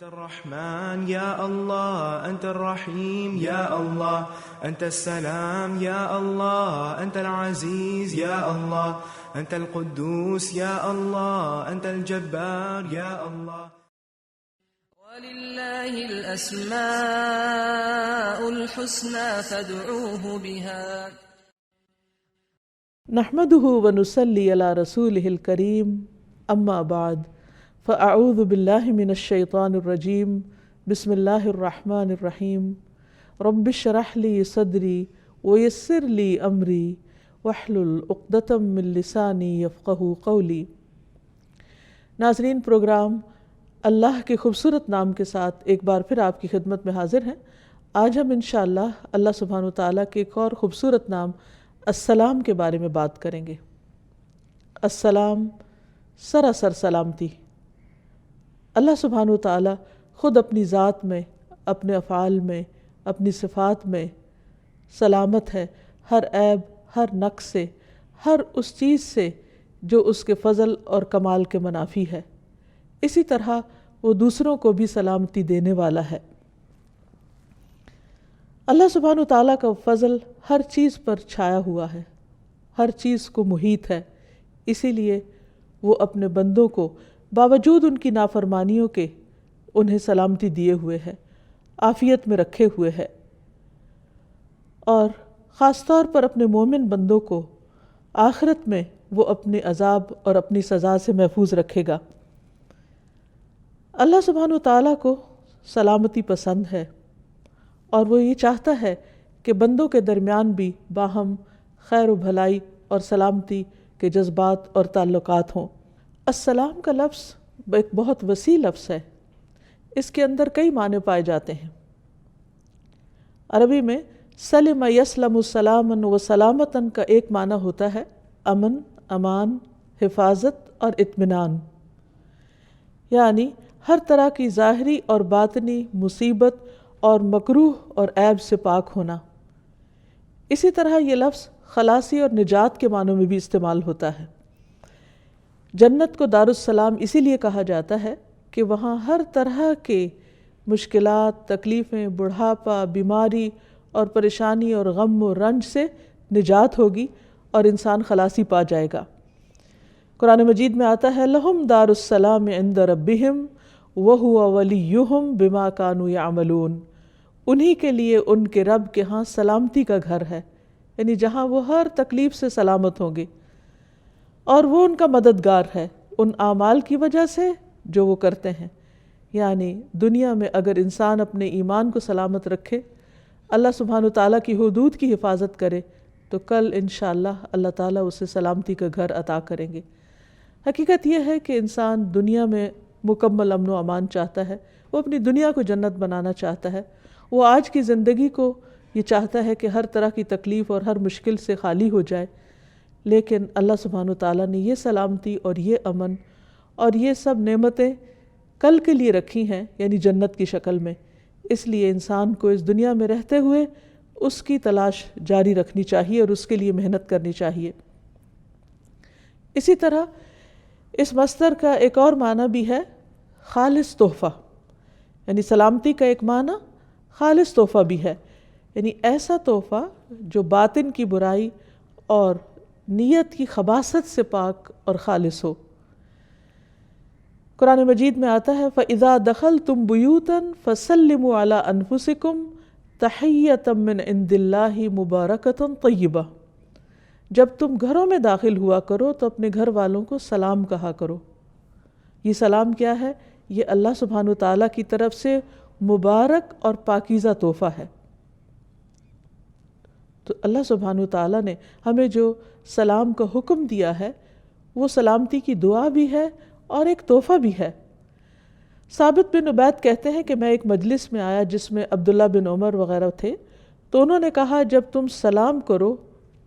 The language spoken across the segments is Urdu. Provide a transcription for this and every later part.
أنت الرحمن يا الله، أنت الرحيم يا الله، أنت السلام يا الله، أنت العزيز يا الله، أنت القدوس يا الله، أنت الجبار يا الله. ولله الأسماء الحسنى فادعوه بها. نحمده ونصلي على رسوله الكريم، أما بعد، فأعوذ بالله من الشيطان الرجيم، بسم الله الرحمن الرحيم، رب اشرح لي صدري ويسر لي أمري واحلل عقدة من لساني يفقهوا قولي۔ ناظرین، پروگرام اللہ کے خوبصورت نام کے ساتھ ایک بار پھر آپ کی خدمت میں حاضر ہیں۔ آج ہم انشاءاللہ اللہ سبحانہ وتعالیٰ کے ایک اور خوبصورت نام السلام کے بارے میں بات کریں گے۔ السلام سراسر سلامتی۔ اللہ سبحانہ وتعالیٰ خود اپنی ذات میں، اپنے افعال میں، اپنی صفات میں سلامت ہے، ہر عیب، ہر نقص سے، ہر اس چیز سے جو اس کے فضل اور کمال کے منافی ہے۔ اسی طرح وہ دوسروں کو بھی سلامتی دینے والا ہے۔ اللہ سبحانہ وتعالیٰ کا فضل ہر چیز پر چھایا ہوا ہے، ہر چیز کو محیط ہے، اسی لیے وہ اپنے بندوں کو باوجود ان کی نافرمانیوں کے انہیں سلامتی دیے ہوئے ہے، عافیت میں رکھے ہوئے ہے، اور خاص طور پر اپنے مومن بندوں کو آخرت میں وہ اپنے عذاب اور اپنی سزا سے محفوظ رکھے گا۔ اللہ سبحانہ وتعالیٰ کو سلامتی پسند ہے، اور وہ یہ چاہتا ہے کہ بندوں کے درمیان بھی باہم خیر و بھلائی اور سلامتی کے جذبات اور تعلقات ہوں۔ السلام کا لفظ ایک بہت وسیع لفظ ہے، اس کے اندر کئی معنی پائے جاتے ہیں۔ عربی میں سلم یسلم سلاما و سلامتاً کا ایک معنی ہوتا ہے امن، امان، حفاظت اور اطمینان، یعنی ہر طرح کی ظاہری اور باطنی مصیبت اور مکروہ اور عیب سے پاک ہونا۔ اسی طرح یہ لفظ خلاصی اور نجات کے معنوں میں بھی استعمال ہوتا ہے۔ جنت کو دارالسلام اسی لیے کہا جاتا ہے کہ وہاں ہر طرح کے مشکلات، تکلیفیں، بڑھاپا، بیماری اور پریشانی اور غم و رنج سے نجات ہوگی اور انسان خلاصی پا جائے گا۔ قرآن مجید میں آتا ہے لہم دار السلام عند ربہم وہو ولیہم بما کانوا یعملون، انہی کے لیے ان کے رب کے ہاں سلامتی کا گھر ہے، یعنی جہاں وہ ہر تکلیف سے سلامت ہوں گے، اور وہ ان کا مددگار ہے ان اعمال کی وجہ سے جو وہ کرتے ہیں۔ یعنی دنیا میں اگر انسان اپنے ایمان کو سلامت رکھے، اللہ سبحانہ وتعالیٰ کی حدود کی حفاظت کرے، تو کل انشاءاللہ اللہ تعالیٰ اسے سلامتی کا گھر عطا کریں گے۔ حقیقت یہ ہے کہ انسان دنیا میں مکمل امن و امان چاہتا ہے، وہ اپنی دنیا کو جنت بنانا چاہتا ہے، وہ آج کی زندگی کو یہ چاہتا ہے کہ ہر طرح کی تکلیف اور ہر مشکل سے خالی ہو جائے، لیکن اللہ سبحانہ وتعالیٰ نے یہ سلامتی اور یہ امن اور یہ سب نعمتیں کل کے لیے رکھی ہیں، یعنی جنت کی شکل میں۔ اس لیے انسان کو اس دنیا میں رہتے ہوئے اس کی تلاش جاری رکھنی چاہیے اور اس کے لیے محنت کرنی چاہیے۔ اسی طرح اس مصدر کا ایک اور معنی بھی ہے خالص تحفہ، یعنی سلامتی کا ایک معنی خالص تحفہ بھی ہے، یعنی ایسا تحفہ جو باطن کی برائی اور نیت کی خباثت سے پاک اور خالص ہو۔ قرآن مجید میں آتا ہے فَإِذَا دَخَلْتُمْ بُيُوتًا فَسَلِّمُوا عَلَىٰ أَنفُسِكُمْ تَحِيَّةً مِّنْ عِندِ اللَّهِ مُبَارَكَةً طَيِّبَةً، جب تم گھروں میں داخل ہوا کرو تو اپنے گھر والوں کو سلام کہا کرو۔ یہ سلام کیا ہے؟ یہ اللہ سبحانہ وتعالیٰ کی طرف سے مبارک اور پاکیزہ تحفہ ہے۔ تو اللہ سبحانہ وتعالیٰ نے ہمیں جو سلام کا حکم دیا ہے وہ سلامتی کی دعا بھی ہے اور ایک تحفہ بھی ہے۔ ثابت بن عبید کہتے ہیں کہ میں ایک مجلس میں آیا جس میں عبداللہ بن عمر وغیرہ تھے، تو انہوں نے کہا جب تم سلام کرو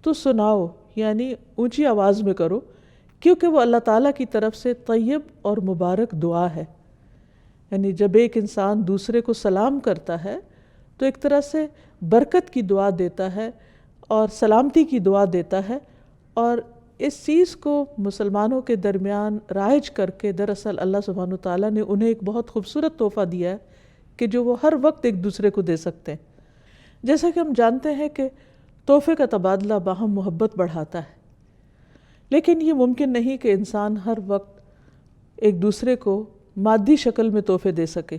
تو سناؤ، یعنی اونچی آواز میں کرو، کیونکہ وہ اللہ تعالیٰ کی طرف سے طیب اور مبارک دعا ہے۔ یعنی جب ایک انسان دوسرے کو سلام کرتا ہے تو ایک طرح سے برکت کی دعا دیتا ہے اور سلامتی کی دعا دیتا ہے، اور اس چیز کو مسلمانوں کے درمیان رائج کر کے دراصل اللہ سبحانہ وتعالیٰ نے انہیں ایک بہت خوبصورت تحفہ دیا ہے کہ جو وہ ہر وقت ایک دوسرے کو دے سکتے ہیں۔ جیسا کہ ہم جانتے ہیں کہ تحفے کا تبادلہ باہم محبت بڑھاتا ہے، لیکن یہ ممکن نہیں کہ انسان ہر وقت ایک دوسرے کو مادی شکل میں تحفے دے سکے۔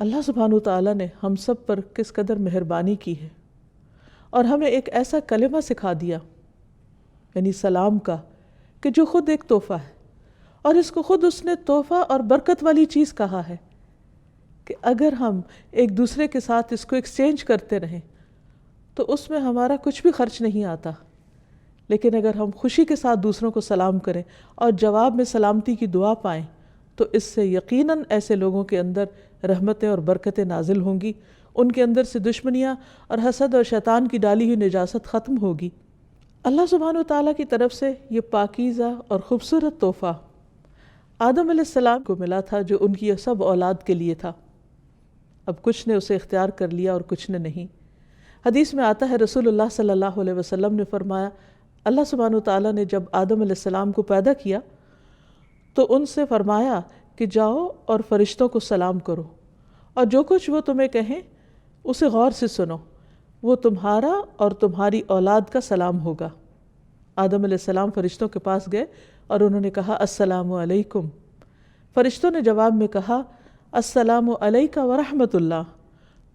اللہ سبحانہ وتعالیٰ نے ہم سب پر کس قدر مہربانی کی ہے اور ہمیں ایک ایسا کلمہ سکھا دیا، یعنی سلام کا، کہ جو خود ایک تحفہ ہے، اور اس کو خود اس نے تحفہ اور برکت والی چیز کہا ہے کہ اگر ہم ایک دوسرے کے ساتھ اس کو ایکسچینج کرتے رہیں تو اس میں ہمارا کچھ بھی خرچ نہیں آتا، لیکن اگر ہم خوشی کے ساتھ دوسروں کو سلام کریں اور جواب میں سلامتی کی دعا پائیں تو اس سے یقیناً ایسے لوگوں کے اندر رحمتیں اور برکتیں نازل ہوں گی، ان کے اندر سے دشمنیاں اور حسد اور شیطان کی ڈالی ہوئی نجاست ختم ہوگی۔ اللہ سبحانہ وتعالیٰ کی طرف سے یہ پاکیزہ اور خوبصورت تحفہ آدم علیہ السلام کو ملا تھا، جو ان کی سب اولاد کے لیے تھا۔ اب کچھ نے اسے اختیار کر لیا اور کچھ نے نہیں۔ حدیث میں آتا ہے رسول اللہ صلی اللہ علیہ وسلم نے فرمایا، اللہ سبحانہ وتعالیٰ نے جب آدم علیہ السلام کو پیدا کیا تو ان سے فرمایا کہ جاؤ اور فرشتوں کو سلام کرو، اور جو کچھ وہ تمہیں کہیں اسے غور سے سنو، وہ تمہارا اور تمہاری اولاد کا سلام ہوگا۔ آدم علیہ السلام فرشتوں کے پاس گئے اور انہوں نے کہا السلام علیکم۔ فرشتوں نے جواب میں کہا السلام علیک ورحمۃ اللہ۔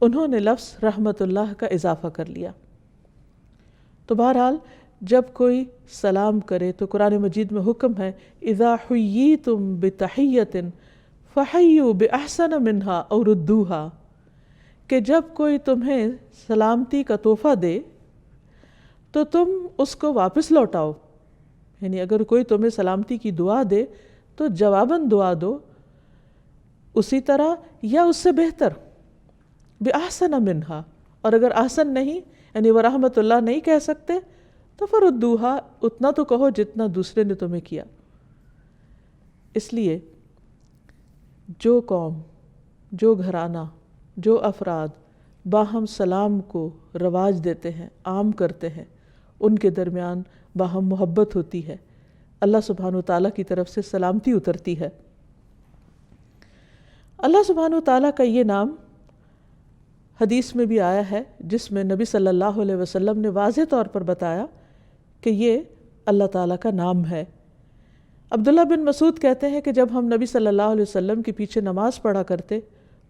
انہوں نے لفظ رحمت اللہ کا اضافہ کر لیا۔ تو بہرحال جب کوئی سلام کرے تو قرآن مجید میں حکم ہے اذا حییتم بتحیۃ فحیوا باحسن منہا او ردوہا، کہ جب کوئی تمہیں سلامتی کا تحفہ دے تو تم اس کو واپس لوٹاؤ، یعنی اگر کوئی تمہیں سلامتی کی دعا دے تو جواباً دعا دو اسی طرح یا اس سے بہتر، بِأَحْسَنَ مِنْهَا، اور اگر احسن نہیں یعنی وہ رحمت اللہ نہیں کہہ سکتے تو فَرُدُّوهَا، اتنا تو کہو جتنا دوسرے نے تمہیں کیا۔ اس لیے جو قوم، جو گھرانہ، جو افراد باہم سلام کو رواج دیتے ہیں، عام کرتے ہیں، ان کے درمیان باہم محبت ہوتی ہے، اللہ سبحانہ وتعالیٰ کی طرف سے سلامتی اترتی ہے۔ اللہ سبحانہ وتعالیٰ کا یہ نام حدیث میں بھی آیا ہے، جس میں نبی صلی اللہ علیہ وسلم نے واضح طور پر بتایا کہ یہ اللہ تعالیٰ کا نام ہے۔ عبداللہ بن مسعود کہتے ہیں کہ جب ہم نبی صلی اللہ علیہ وسلم کے پیچھے نماز پڑھا کرتے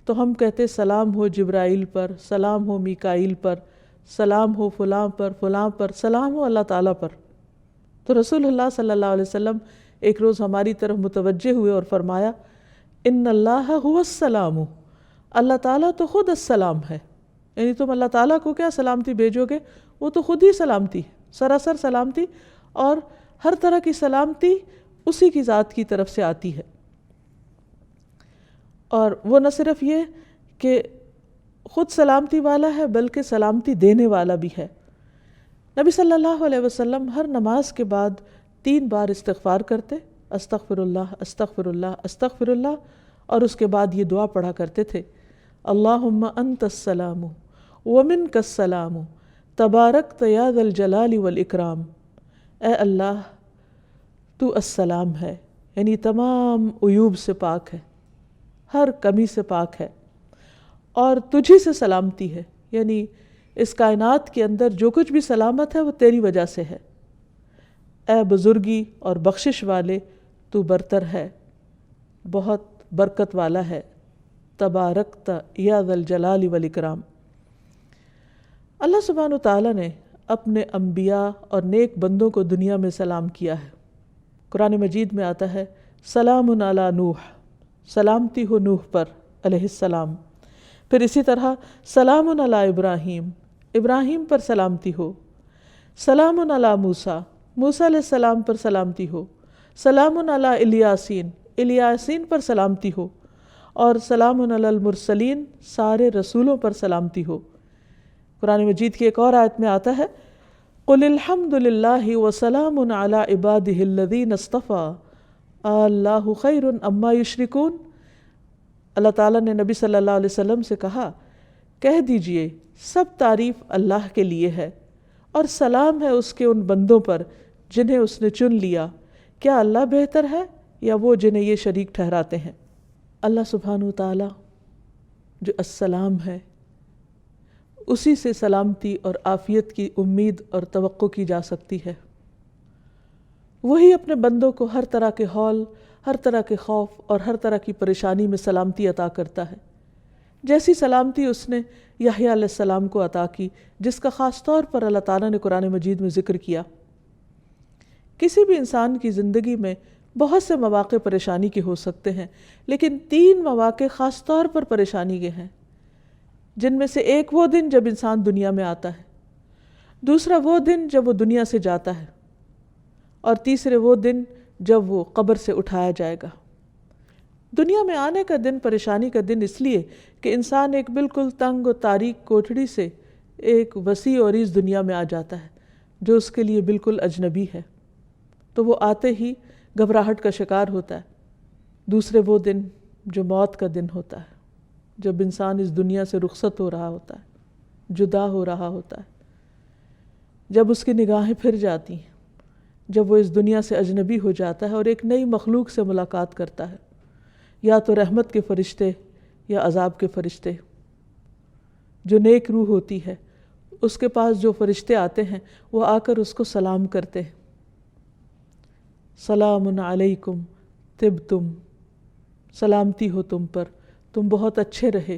تو ہم کہتے سلام ہو جبرائیل پر، سلام ہو میکائیل پر، سلام ہو فلاں پر، فلاں پر، سلام ہو اللہ تعالیٰ پر۔ تو رسول اللہ صلی اللہ علیہ وسلم ایک روز ہماری طرف متوجہ ہوئے اور فرمایا ان اللہ هو السلام، اللہ تعالیٰ تو خود السلام ہے، یعنی تم اللہ تعالیٰ کو کیا سلامتی بھیجو گے، وہ تو خود ہی سلامتی ہے، سراسر سلامتی، اور ہر طرح کی سلامتی اسی کی ذات کی طرف سے آتی ہے۔ اور وہ نہ صرف یہ کہ خود سلامتی والا ہے بلکہ سلامتی دینے والا بھی ہے۔ نبی صلی اللہ علیہ وسلم ہر نماز کے بعد 3 بار استغفار کرتے، استغفر اللہ استغفر اللہ استغفر اللہ، اور اس کے بعد یہ دعا پڑھا کرتے تھے اللہم انت السلام ومنک السلام تبارکت یا ذا الجلال والاکرام، اے اللہ تو السلام ہے، یعنی تمام عیوب سے پاک ہے، ہر کمی سے پاک ہے، اور تجھی سے سلامتی ہے، یعنی اس کائنات کے اندر جو کچھ بھی سلامت ہے وہ تیری وجہ سے ہے، اے بزرگی اور بخشش والے تو برتر ہے، بہت برکت والا ہے، تبارکت یا ذا الجلال والاکرام۔ اللہ سبحانہ وتعالیٰ نے اپنے انبیاء اور نیک بندوں کو دنیا میں سلام کیا ہے۔ قرآن مجید میں آتا ہے سلام علی نوح، سلامتی ہو نوح پر علیہ السلام۔ پھر اسی طرح سلام علی ابراہیم، ابراہیم پر سلامتی ہو۔ سلام علی موسیٰ، موسیٰ علیہ السلام پر سلامتی ہو۔ سلام علی الیاسین، الیاسین پر سلامتی ہو۔ اور سلام علی المرسلین، سارے رسولوں پر سلامتی ہو۔ قرآن مجید کی ایک اور آیت میں آتا ہے قل الحمد للہ وسلام علی عبادہ الذین اصطفیٰ اللہ خیر اما یشرکون۔ اللہ تعالیٰ نے نبی صلی اللہ علیہ وسلم سے کہا کہہ دیجئے سب تعریف اللہ کے لیے ہے اور سلام ہے اس کے ان بندوں پر جنہیں اس نے چن لیا، کیا اللہ بہتر ہے یا وہ جنہیں یہ شریک ٹھہراتے ہیں؟ اللہ سبحانہ وتعالی جو السلام ہے، اسی سے سلامتی اور عافیت کی امید اور توقع کی جا سکتی ہے۔ وہی اپنے بندوں کو ہر طرح کے ہول، ہر طرح کے خوف اور ہر طرح کی پریشانی میں سلامتی عطا کرتا ہے، جیسی سلامتی اس نے یحییٰ علیہ السلام کو عطا کی، جس کا خاص طور پر اللہ تعالیٰ نے قرآن مجید میں ذکر کیا۔ کسی بھی انسان کی زندگی میں بہت سے مواقع پریشانی کے ہو سکتے ہیں، لیکن 3 مواقع خاص طور پر پریشانی کے ہیں، جن میں سے ایک وہ دن جب انسان دنیا میں آتا ہے، دوسرا وہ دن جب وہ دنیا سے جاتا ہے، اور تیسرے وہ دن جب وہ قبر سے اٹھایا جائے گا۔ دنیا میں آنے کا دن پریشانی کا دن اس لیے کہ انسان ایک بالکل تنگ و تاریک کوٹھڑی سے ایک وسیع اور عریض دنیا میں آ جاتا ہے جو اس کے لیے بالکل اجنبی ہے، تو وہ آتے ہی گھبراہٹ کا شکار ہوتا ہے۔ دوسرے وہ دن جو موت کا دن ہوتا ہے، جب انسان اس دنیا سے رخصت ہو رہا ہوتا ہے، جدا ہو رہا ہوتا ہے، جب اس کی نگاہیں پھر جاتی ہیں، جب وہ اس دنیا سے اجنبی ہو جاتا ہے اور ایک نئی مخلوق سے ملاقات کرتا ہے، یا تو رحمت کے فرشتے یا عذاب کے فرشتے۔ جو نیک روح ہوتی ہے، اس کے پاس جو فرشتے آتے ہیں وہ آ کر اس کو سلام کرتے ہیں، سلام علیکم طبتم، سلامتی ہو تم پر، تم بہت اچھے رہے۔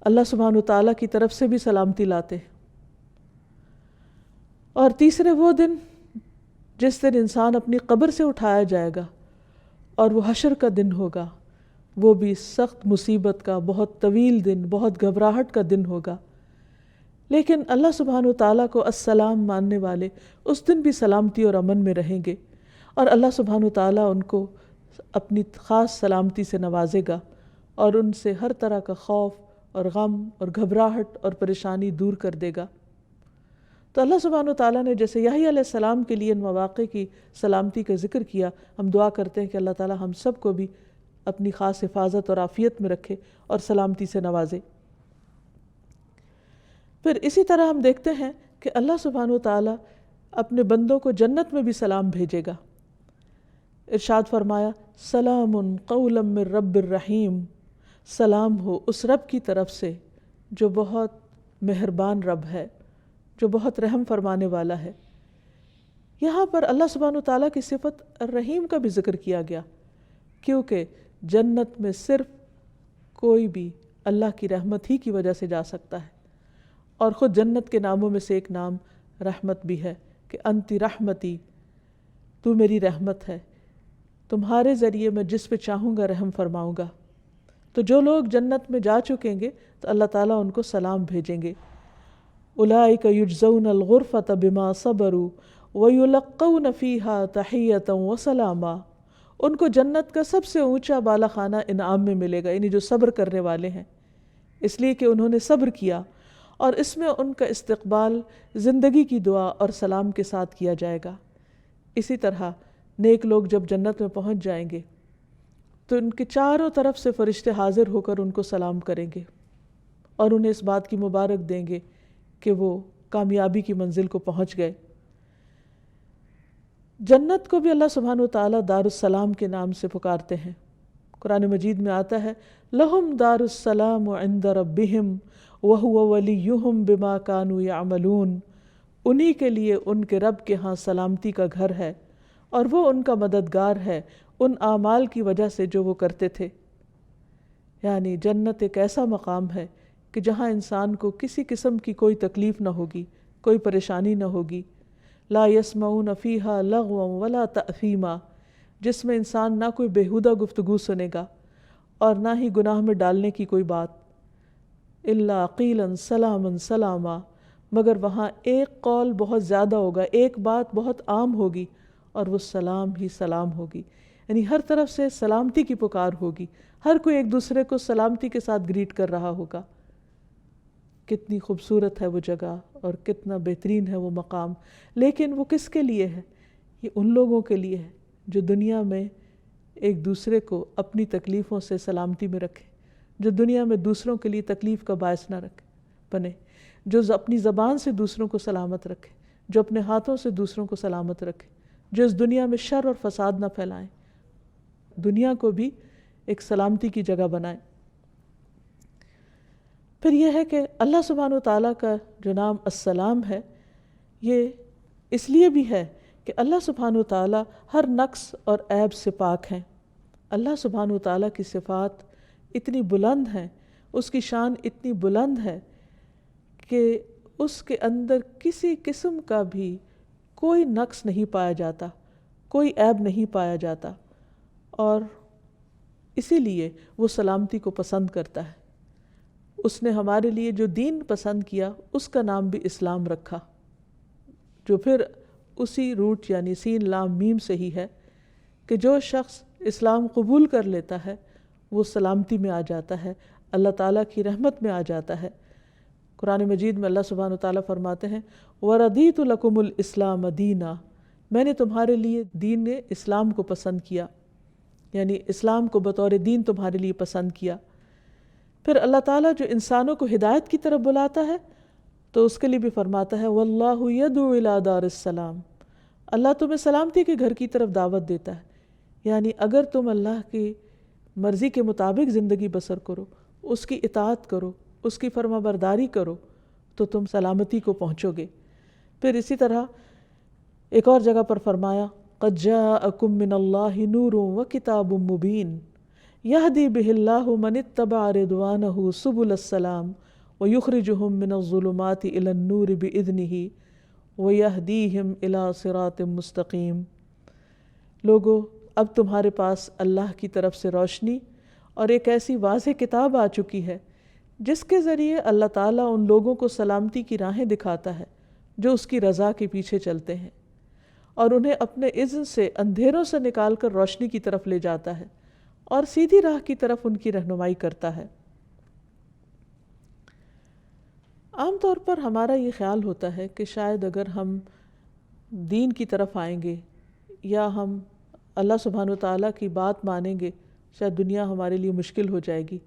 اللہ سبحانہ وتعالیٰ کی طرف سے بھی سلامتی لاتے ہیں۔ اور تیسرے وہ دن جس دن انسان اپنی قبر سے اٹھایا جائے گا اور وہ حشر کا دن ہوگا، وہ بھی سخت مصیبت کا، بہت طویل دن، بہت گھبراہٹ کا دن ہوگا، لیکن اللہ سبحانہ وتعالیٰ کو السلام ماننے والے اس دن بھی سلامتی اور امن میں رہیں گے، اور اللہ سبحانہ وتعالیٰ ان کو اپنی خاص سلامتی سے نوازے گا اور ان سے ہر طرح کا خوف اور غم اور گھبراہٹ اور پریشانی دور کر دے گا۔ تو اللہ سبحانہ وتعالیٰ نے جیسے یحییٰ علیہ السلام کے لیے ان مواقع کی سلامتی کا ذکر کیا، ہم دعا کرتے ہیں کہ اللہ تعالیٰ ہم سب کو بھی اپنی خاص حفاظت اور عافیت میں رکھے اور سلامتی سے نوازے۔ پھر اسی طرح ہم دیکھتے ہیں کہ اللہ سبحانہ وتعالیٰ اپنے بندوں کو جنت میں بھی سلام بھیجے گا۔ ارشاد فرمایا، سلام قولا من رب الرحیم، سلام ہو اس رب کی طرف سے جو بہت مہربان رب ہے، جو بہت رحم فرمانے والا ہے۔ یہاں پر اللہ سبحانہ وتعالیٰ کی صفت الرحیم کا بھی ذکر کیا گیا، کیونکہ جنت میں صرف کوئی بھی اللہ کی رحمت ہی کی وجہ سے جا سکتا ہے، اور خود جنت کے ناموں میں سے ایک نام رحمت بھی ہے کہ انتی رحمتی، تو میری رحمت ہے، تمہارے ذریعے میں جس پہ چاہوں گا رحم فرماؤں گا۔ تو جو لوگ جنت میں جا چکیں گے تو اللہ تعالیٰ ان کو سلام بھیجیں گے، اولئک یجزون الغرفۃ بما صبروا ویلقون فیہا تحیۃ وسلاما، ان کو جنت کا سب سے اونچا بالا خانہ انعام میں ملے گا، یعنی جو صبر کرنے والے ہیں، اس لیے کہ انہوں نے صبر کیا، اور اس میں ان کا استقبال زندگی کی دعا اور سلام کے ساتھ کیا جائے گا۔ اسی طرح نیک لوگ جب جنت میں پہنچ جائیں گے تو ان کے چاروں طرف سے فرشتے حاضر ہو کر ان کو سلام کریں گے اور انہیں اس بات کی مبارک دیں گے کہ وہ کامیابی کی منزل کو پہنچ گئے۔ جنت کو بھی اللہ سبحانہ وتعالیٰ دار السلام کے نام سے پکارتے ہیں۔ قرآن مجید میں آتا ہے، لہم دار السلام عند ربہم وہو ولیہم بما کانوا یعملون، انہی کے لیے ان کے رب کے ہاں سلامتی کا گھر ہے اور وہ ان کا مددگار ہے ان اعمال کی وجہ سے جو وہ کرتے تھے۔ یعنی جنت ایک ایسا مقام ہے کہ جہاں انسان کو کسی قسم کی کوئی تکلیف نہ ہوگی، کوئی پریشانی نہ ہوگی، لا یسمعون فیہا لغوا ولا تأثیما، جس میں انسان نہ کوئی بیہودہ گفتگو سنے گا اور نہ ہی گناہ میں ڈالنے کی کوئی بات، الا قیلا سلاما سلاما، مگر وہاں ایک قول بہت زیادہ ہوگا، ایک بات بہت عام ہوگی اور وہ سلام ہی سلام ہوگی، یعنی ہر طرف سے سلامتی کی پکار ہوگی، ہر کوئی ایک دوسرے کو سلامتی کے ساتھ گریٹ کر رہا ہوگا۔ کتنی خوبصورت ہے وہ جگہ اور کتنا بہترین ہے وہ مقام، لیکن وہ کس کے لیے ہے؟ یہ ان لوگوں کے لیے ہے جو دنیا میں ایک دوسرے کو اپنی تکلیفوں سے سلامتی میں رکھے، جو دنیا میں دوسروں کے لیے تکلیف کا باعث نہ رکھے، بنے، جو اپنی زبان سے دوسروں کو سلامت رکھے، جو اپنے ہاتھوں سے دوسروں کو سلامت رکھے، جو اس دنیا میں شر اور فساد نہ پھیلائیں، دنیا کو بھی ایک سلامتی کی جگہ بنائیں۔ پھر یہ ہے کہ اللہ سبحانہ و تعالیٰ کا جو نام السلام ہے، یہ اس لیے بھی ہے کہ اللہ سبحانہ و تعالیٰ ہر نقص اور عیب سے پاک ہیں۔ اللہ سبحانہ و تعالیٰ کی صفات اتنی بلند ہیں، اس کی شان اتنی بلند ہے کہ اس کے اندر کسی قسم کا بھی کوئی نقص نہیں پایا جاتا، کوئی عیب نہیں پایا جاتا، اور اسی لیے وہ سلامتی کو پسند کرتا ہے۔ اس نے ہمارے لیے جو دین پسند کیا اس کا نام بھی اسلام رکھا، جو پھر اسی روٹ یعنی سین لام میم سے ہی ہے کہ جو شخص اسلام قبول کر لیتا ہے وہ سلامتی میں آ جاتا ہے، اللہ تعالیٰ کی رحمت میں آ جاتا ہے۔ قرآن مجید میں اللہ سبحانہ وتعالیٰ فرماتے ہیں وَرَضِيتُ لَكُمُ الْإِسْلَامَ دِينًا، میں نے تمہارے لیے دین اسلام کو پسند کیا، یعنی اسلام کو بطور دین تمہارے لیے پسند کیا۔ پھر اللہ تعالیٰ جو انسانوں کو ہدایت کی طرف بلاتا ہے تو اس کے لیے بھی فرماتا ہے وَاللَّهُ يَدْعُو إِلَىٰ دَارِ السَّلَامِ، اللہ تمہیں سلامتی کے گھر کی طرف دعوت دیتا ہے، یعنی اگر تم اللہ کی مرضی کے مطابق زندگی بسر کرو، اس کی اطاعت کرو، اس کی فرما برداری کرو تو تم سلامتی کو پہنچو گے۔ پھر اسی طرح ایک اور جگہ پر فرمایا قَدْ جَاءَكُم مِّنَ اللَّهِ نُورٌ وَكِتَابٌ مُّبِينٌ يَهْدِي بِهِ اللَّهُ مَنِ اتَّبَعَ رِضْوَانَهُ سُبُلَ السَّلَامِ وَيُخْرِجُهُم مِّنَ الظُّلُمَاتِ إِلَى النُّورِ بِإِذْنِهِ وَيَهْدِيهِمْ إِلَىٰ صِرَاطٍ مُّسْتَقِيمٍ۔ لوگو، اب تمہارے پاس اللہ کی طرف سے روشنی اور ایک ایسی واضح کتاب آ چکی ہے جس کے ذریعے اللہ تعالیٰ ان لوگوں کو سلامتی کی راہیں دکھاتا ہے جو اس کی رضا کے پیچھے چلتے ہیں، اور انہیں اپنے اذن سے اندھیروں سے نکال کر روشنی کی طرف لے جاتا ہے اور سیدھی راہ کی طرف ان کی رہنمائی کرتا ہے۔ عام طور پر ہمارا یہ خیال ہوتا ہے کہ شاید اگر ہم دین کی طرف آئیں گے یا ہم اللہ سبحانہ وتعالیٰ کی بات مانیں گے شاید دنیا ہمارے لیے مشکل ہو جائے گی،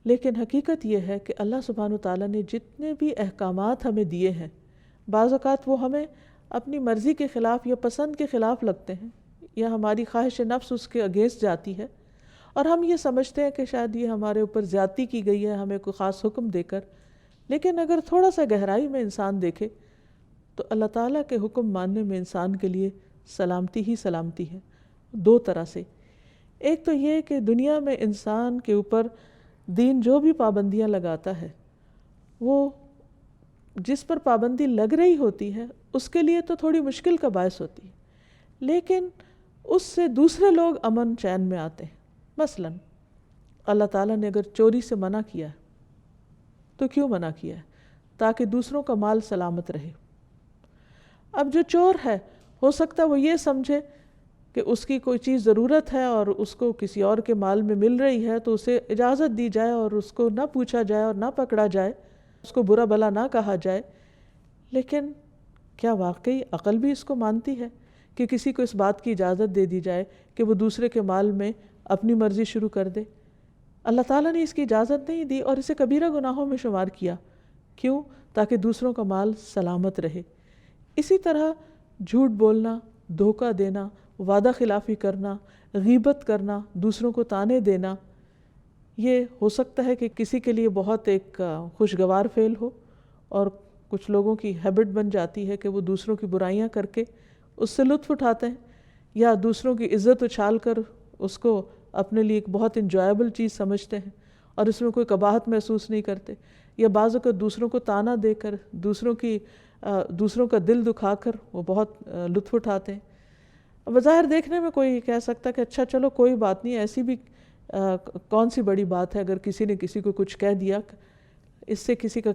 لیکن حقیقت یہ ہے کہ اللہ سبحانہ وتعالیٰ نے جتنے بھی احکامات ہمیں دیے ہیں بعض اوقات وہ ہمیں اپنی مرضی کے خلاف یا پسند کے خلاف لگتے ہیں، یا ہماری خواہش نفس اس کے اگینسٹ جاتی ہے، اور ہم یہ سمجھتے ہیں کہ شاید یہ ہمارے اوپر زیادتی کی گئی ہے ہمیں کوئی خاص حکم دے کر۔ لیکن اگر تھوڑا سا گہرائی میں انسان دیکھے تو اللہ تعالیٰ کے حکم ماننے میں انسان کے لیے سلامتی ہی سلامتی ہے، دو طرح سے۔ ایک تو یہ کہ دنیا میں انسان کے اوپر دین جو بھی پابندیاں لگاتا ہے وہ جس پر پابندی لگ رہی ہوتی ہے اس کے لیے تو تھوڑی مشکل کا باعث ہوتی ہے، لیکن اس سے دوسرے لوگ امن چین میں آتے ہیں۔ مثلا اللہ تعالیٰ نے اگر چوری سے منع کیا ہے تو کیوں منع کیا ہے؟ تاکہ دوسروں کا مال سلامت رہے۔ اب جو چور ہے ہو سکتا ہے وہ یہ سمجھے کہ اس کی کوئی چیز ضرورت ہے اور اس کو کسی اور کے مال میں مل رہی ہے تو اسے اجازت دی جائے اور اس کو نہ پوچھا جائے اور نہ پکڑا جائے، اس کو برا بھلا نہ کہا جائے۔ لیکن کیا واقعی عقل بھی اس کو مانتی ہے کہ کسی کو اس بات کی اجازت دے دی جائے کہ وہ دوسرے کے مال میں اپنی مرضی شروع کر دے؟ اللہ تعالیٰ نے اس کی اجازت نہیں دی اور اسے کبیرہ گناہوں میں شمار کیا۔ کیوں؟ تاکہ دوسروں کا مال سلامت رہے۔ اسی طرح جھوٹ بولنا، دھوکہ دینا، وعدہ خلافی کرنا، غیبت کرنا، دوسروں کو تانے دینا، یہ ہو سکتا ہے کہ کسی کے لیے بہت ایک خوشگوار فعل ہو، اور کچھ لوگوں کی ہیبٹ بن جاتی ہے کہ وہ دوسروں کی برائیاں کر کے اس سے لطف اٹھاتے ہیں، یا دوسروں کی عزت اچھال کر اس کو اپنے لیے ایک بہت انجوائبل چیز سمجھتے ہیں اور اس میں کوئی قباحت محسوس نہیں کرتے، یا بعض اوقات دوسروں کو تانا دے کر دوسروں کا دل دکھا کر وہ بہت لطف اٹھاتے ہیں۔ بظاہر دیکھنے میں کوئی کہہ سکتا کہ اچھا چلو کوئی بات نہیں، ایسی بھی کون سی بڑی بات ہے، اگر کسی نے کسی کو کچھ کہہ دیا اس سے کسی کا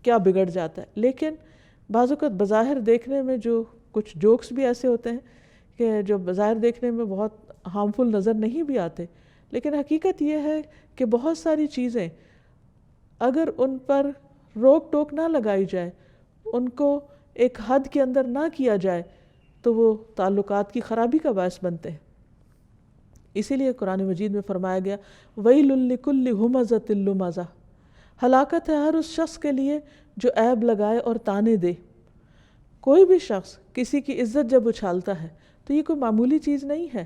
کیا بگڑ جاتا ہے۔ لیکن بعض اوقات بظاہر دیکھنے میں جو کچھ جوکس بھی ایسے ہوتے ہیں کہ جو بظاہر دیکھنے میں بہت ہارمفل نظر نہیں بھی آتے، لیکن حقیقت یہ ہے کہ بہت ساری چیزیں اگر ان پر روک ٹوک نہ لگائی جائے، ان کو ایک حد کے اندر نہ کیا جائے تو وہ تعلقات کی خرابی کا باعث بنتے ہیں۔ اسی لیے قرآن مجید میں فرمایا گیا وَيْلٌ لِكُلِّ هُمَزَةٍ لُمَزَةٍ، ہلاکت ہے ہر اس شخص کے لیے جو عیب لگائے اور تانے دے۔ کوئی بھی شخص کسی کی عزت جب اچھالتا ہے تو یہ کوئی معمولی چیز نہیں ہے۔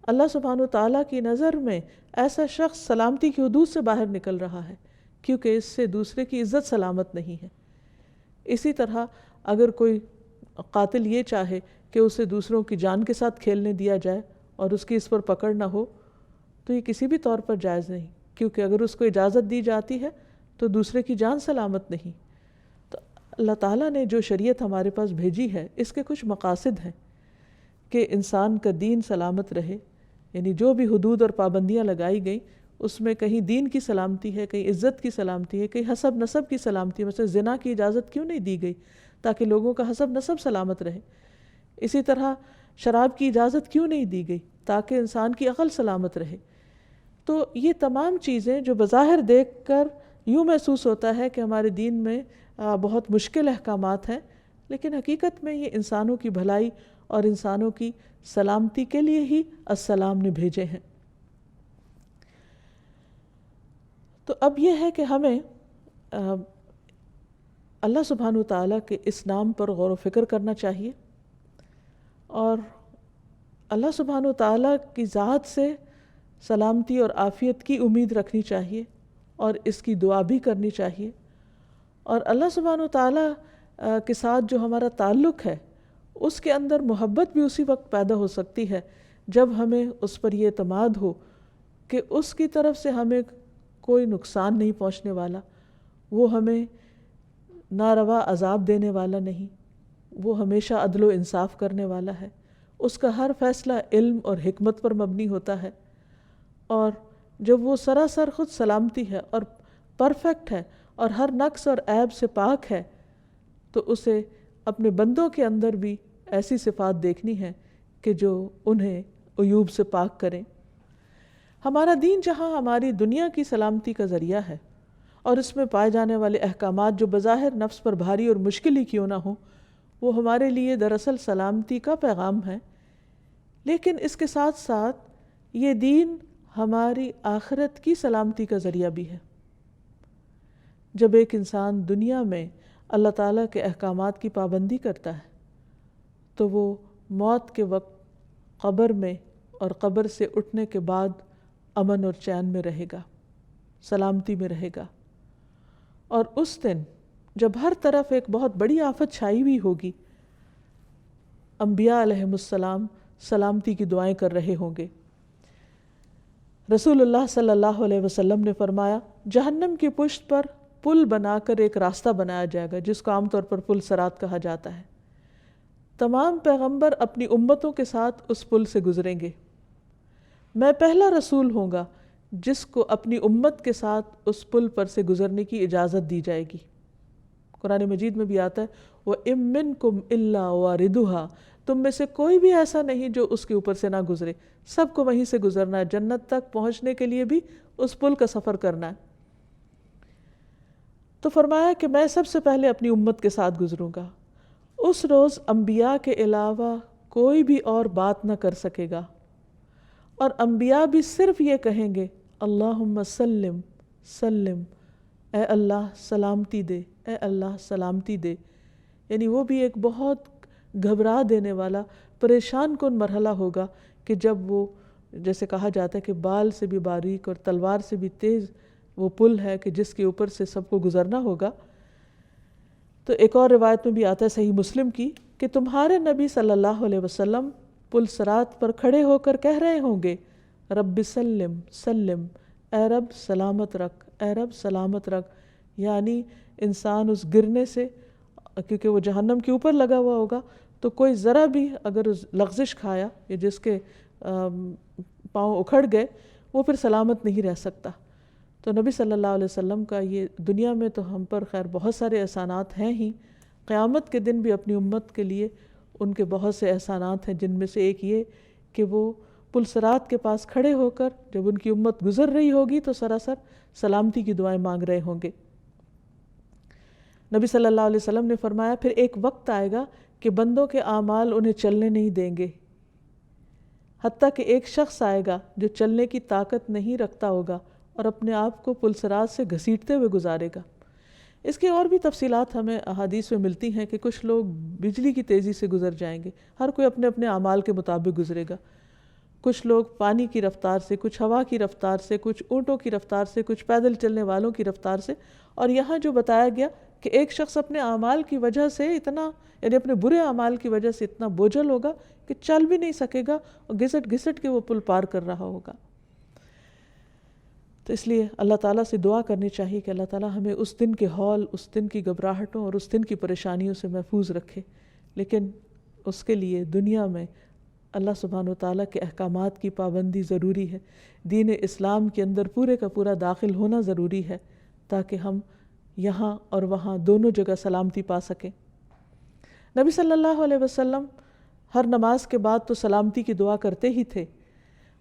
اللہ سبحانہ وتعالیٰ کی نظر میں ایسا شخص سلامتی کی حدود سے باہر نکل رہا ہے، کیونکہ اس سے دوسرے کی عزت سلامت نہیں ہے۔ اسی طرح اگر کوئی قاتل یہ چاہے کہ اسے دوسروں کی جان کے ساتھ کھیلنے دیا جائے اور اس کی اس پر پکڑ نہ ہو، تو یہ کسی بھی طور پر جائز نہیں، کیونکہ اگر اس کو اجازت دی جاتی ہے تو دوسرے کی جان سلامت نہیں۔ تو اللہ تعالیٰ نے جو شریعت ہمارے پاس بھیجی ہے اس کے کچھ مقاصد ہیں کہ انسان کا دین سلامت رہے، یعنی جو بھی حدود اور پابندیاں لگائی گئیں اس میں کہیں دین کی سلامتی ہے، کہیں عزت کی سلامتی ہے، کہیں حسب نسب کی سلامتی ہے۔ مثلا زنا کی اجازت کیوں نہیں دی گئی؟ تاکہ لوگوں کا حسب نسب سلامت رہے۔ اسی طرح شراب کی اجازت کیوں نہیں دی گئی؟ تاکہ انسان کی عقل سلامت رہے۔ تو یہ تمام چیزیں جو بظاہر دیکھ کر یوں محسوس ہوتا ہے کہ ہمارے دین میں بہت مشکل احکامات ہیں، لیکن حقیقت میں یہ انسانوں کی بھلائی اور انسانوں کی سلامتی کے لیے ہی السلام نے بھیجے ہیں۔ تو اب یہ ہے کہ ہمیں اللہ سبحانہ وتعالیٰ کے اس نام پر غور و فکر کرنا چاہیے، اور اللہ سبحانہ وتعالیٰ کی ذات سے سلامتی اور عافیت کی امید رکھنی چاہیے اور اس کی دعا بھی کرنی چاہیے۔ اور اللہ سبحانہ وتعالیٰ کے ساتھ جو ہمارا تعلق ہے اس کے اندر محبت بھی اسی وقت پیدا ہو سکتی ہے جب ہمیں اس پر یہ اعتماد ہو کہ اس کی طرف سے ہمیں کوئی نقصان نہیں پہنچنے والا، وہ ہمیں ناروا عذاب دینے والا نہیں، وہ ہمیشہ عدل و انصاف کرنے والا ہے، اس کا ہر فیصلہ علم اور حکمت پر مبنی ہوتا ہے، اور جب وہ سراسر خود سلامتی ہے اور پرفیکٹ ہے اور ہر نقص اور عیب سے پاک ہے، تو اسے اپنے بندوں کے اندر بھی ایسی صفات دیکھنی ہے کہ جو انہیں عیوب سے پاک کریں۔ ہمارا دین جہاں ہماری دنیا کی سلامتی کا ذریعہ ہے اور اس میں پائے جانے والے احکامات جو بظاہر نفس پر بھاری اور مشکل ہی کیوں نہ ہوں، وہ ہمارے لیے دراصل سلامتی کا پیغام ہے، لیکن اس کے ساتھ ساتھ یہ دین ہماری آخرت کی سلامتی کا ذریعہ بھی ہے۔ جب ایک انسان دنیا میں اللہ تعالیٰ کے احکامات کی پابندی کرتا ہے تو وہ موت کے وقت قبر میں اور قبر سے اٹھنے کے بعد امن اور چین میں رہے گا، سلامتی میں رہے گا، اور اس دن جب ہر طرف ایک بہت بڑی آفت چھائی ہوئی ہوگی، انبیاء علیہم السلام سلامتی کی دعائیں کر رہے ہوں گے۔ رسول اللہ صلی اللہ علیہ وسلم نے فرمایا، جہنم کی پشت پر پل بنا کر ایک راستہ بنایا جائے گا جس کو عام طور پر پل صراط کہا جاتا ہے۔ تمام پیغمبر اپنی امتوں کے ساتھ اس پل سے گزریں گے۔ میں پہلا رسول ہوں گا جس کو اپنی امت کے ساتھ اس پل پر سے گزرنے کی اجازت دی جائے گی۔ قرآن مجید میں بھی آتا ہے وَإِن مِّنكُمْ إِلَّا وَارِدُهَا، تم میں سے کوئی بھی ایسا نہیں جو اس کے اوپر سے نہ گزرے، سب کو وہیں سے گزرنا ہے، جنت تک پہنچنے کے لیے بھی اس پل کا سفر کرنا ہے۔ تو فرمایا کہ میں سب سے پہلے اپنی امت کے ساتھ گزروں گا۔ اس روز انبیاء کے علاوہ کوئی بھی اور بات نہ کر سکے گا، اور انبیاء بھی صرف یہ کہیں گے اللہم سلم سلم، اے اللہ سلامتی دے، اے اللہ سلامتی دے۔ یعنی وہ بھی ایک بہت گھبرا دینے والا، پریشان کن مرحلہ ہوگا کہ جب وہ، جیسے کہا جاتا ہے کہ بال سے بھی باریک اور تلوار سے بھی تیز وہ پل ہے کہ جس کے اوپر سے سب کو گزرنا ہوگا۔ تو ایک اور روایت میں بھی آتا ہے صحیح مسلم کی کہ تمہارے نبی صلی اللہ علیہ وسلم پل صراط پر کھڑے ہو کر کہہ رہے ہوں گے رب سلم سلم، اے رب سلامت رکھ، اے رب سلامت رکھ۔ یعنی انسان اس گرنے سے، کیونکہ وہ جہنم کے اوپر لگا ہوا ہوگا، تو کوئی ذرا بھی اگر لغزش کھایا یا جس کے پاؤں اکھڑ گئے وہ پھر سلامت نہیں رہ سکتا۔ تو نبی صلی اللہ علیہ وسلم کا یہ دنیا میں تو ہم پر خیر بہت سارے احسانات ہیں ہی، قیامت کے دن بھی اپنی امت کے لیے ان کے بہت سے احسانات ہیں، جن میں سے ایک یہ کہ وہ پل صراط کے پاس کھڑے ہو کر جب ان کی امت گزر رہی ہوگی تو سراسر سلامتی کی دعائیں مانگ رہے ہوں گے۔ نبی صلی اللہ علیہ وسلم نے فرمایا پھر ایک وقت آئے گا کہ بندوں کے اعمال انہیں چلنے نہیں دیں گے، حتیٰ کہ ایک شخص آئے گا جو چلنے کی طاقت نہیں رکھتا ہوگا اور اپنے آپ کو پل صراط سے گھسیٹتے ہوئے گزارے گا۔ اس کی اور بھی تفصیلات ہمیں احادیث میں ملتی ہیں کہ کچھ لوگ بجلی کی تیزی سے گزر جائیں گے، ہر کوئی اپنے اپنے اعمال کے مطابق گزرے گا۔ کچھ لوگ پانی کی رفتار سے، کچھ ہوا کی رفتار سے، کچھ اونٹوں کی رفتار سے، کچھ پیدل چلنے والوں کی رفتار سے۔ اور یہاں جو بتایا گیا کہ ایک شخص اپنے اعمال کی وجہ سے اتنا، یعنی اپنے برے اعمال کی وجہ سے اتنا بوجھل ہوگا کہ چل بھی نہیں سکے گا اور گھسٹ گھسٹ کے وہ پل پار کر رہا ہوگا۔ تو اس لیے اللہ تعالیٰ سے دعا کرنی چاہیے کہ اللہ تعالیٰ ہمیں اس دن کے ہول، اس دن کی گھبراہٹوں اور اس دن کی پریشانیوں سے محفوظ رکھے۔ لیکن اس کے لیے دنیا میں اللہ سبحانہ وتعالیٰ کے احکامات کی پابندی ضروری ہے، دین اسلام کے اندر پورے کا پورا داخل ہونا ضروری ہے، تاکہ ہم یہاں اور وہاں دونوں جگہ سلامتی پا سکیں۔ نبی صلی اللہ علیہ وسلم ہر نماز کے بعد تو سلامتی کی دعا کرتے ہی تھے،